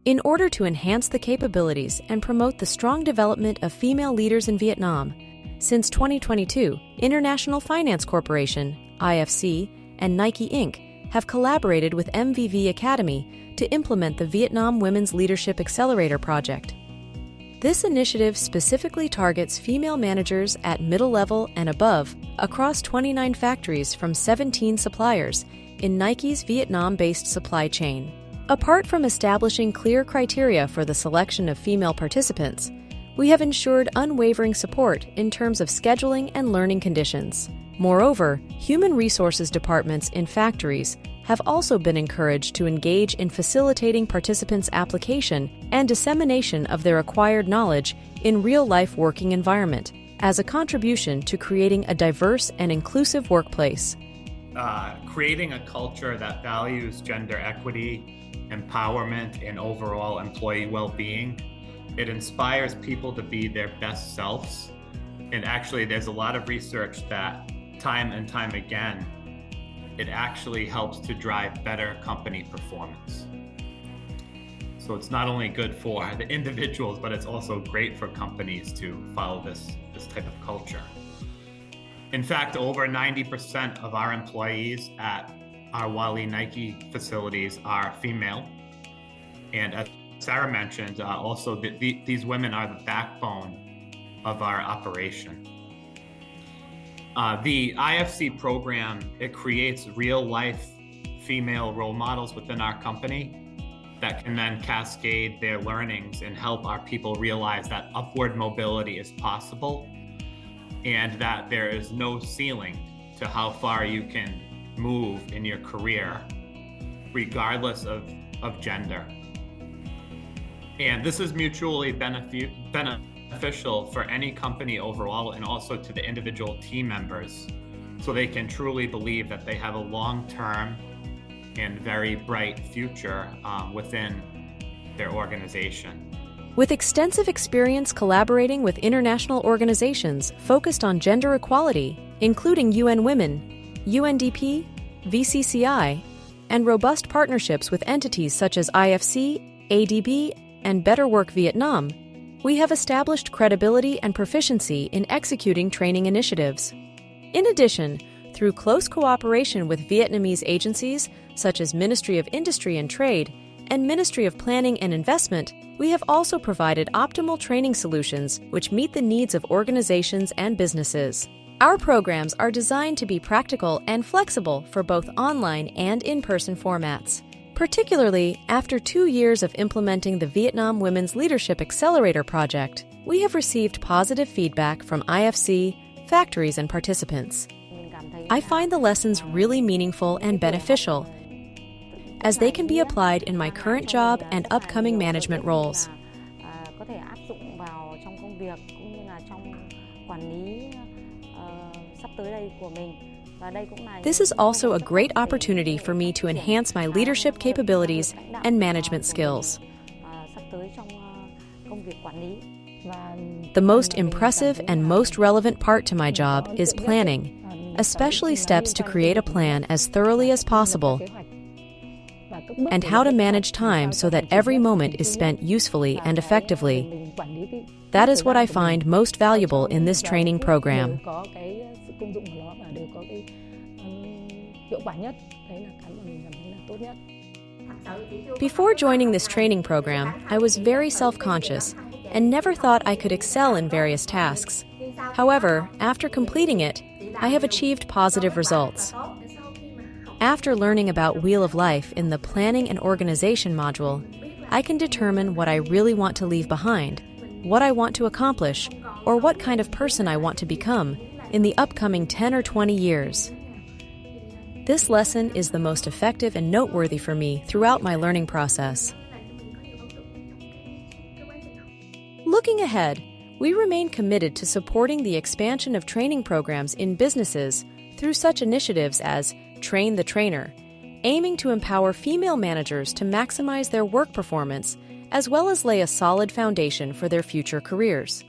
In order to enhance the capabilities and promote the strong development of female leaders in Vietnam, since 2022, International Finance Corporation, IFC, and Nike Inc. have collaborated with MVV Academy to implement the Vietnam Women's Leadership Accelerator project. This initiative specifically targets female managers at middle level and above across 29 factories from 17 suppliers in Nike's Vietnam-based supply chain. Apart from establishing clear criteria for the selection of female participants, we have ensured unwavering support in terms of scheduling and learning conditions. Moreover, human resources departments in factories have also been encouraged to engage in facilitating participants' application and dissemination of their acquired knowledge in real-life working environment as a contribution to creating a diverse and inclusive workplace. Creating a culture that values gender equity, empowerment, and overall employee well-being. It inspires people to be their best selves. And actually, there's a lot of research that time and time again, it actually helps to drive better company performance. So it's not only good for the individuals, but it's also great for companies to follow this type of culture. In fact, over 90% of our employees at our Wally Nike facilities are female. And as Sarah mentioned, also these women are the backbone of our operation. The IFC program, it creates real-life female role models within our company that can then cascade their learnings and help our people realize that upward mobility is possible and that there is no ceiling to how far you can move in your career, regardless of gender. And this is mutually beneficial for any company overall and also to the individual team members, so they can truly believe that they have a long-term and very bright future within their organization. With extensive experience collaborating with international organizations focused on gender equality, including UN Women, UNDP, VCCI, and robust partnerships with entities such as IFC, ADB, and Better Work Vietnam, we have established credibility and proficiency in executing training initiatives. In addition, through close cooperation with Vietnamese agencies such as Ministry of Industry and Trade and Ministry of Planning and Investment, we have also provided optimal training solutions which meet the needs of organizations and businesses. Our programs are designed to be practical and flexible for both online and in-person formats. Particularly after 2 years of implementing the Vietnam Women's Leadership Accelerator project, we have received positive feedback from IFC, factories, and participants. I find the lessons really meaningful and beneficial, as they can be applied in my current job and upcoming management roles. This is also a great opportunity for me to enhance my leadership capabilities and management skills. The most impressive and most relevant part to my job is planning, especially steps to create a plan as thoroughly as possible, and how to manage time so that every moment is spent usefully and effectively. That is what I find most valuable in this training program. Before joining this training program, I was very self-conscious and never thought I could excel in various tasks. However, after completing it, I have achieved positive results. After learning about Wheel of Life in the Planning and Organization module, I can determine what I really want to leave behind, what I want to accomplish, or what kind of person I want to become in the upcoming 10 or 20 years. This lesson is the most effective and noteworthy for me throughout my learning process. Looking ahead, we remain committed to supporting the expansion of training programs in businesses through such initiatives as Train the Trainer, aiming to empower female managers to maximize their work performance, as well as lay a solid foundation for their future careers.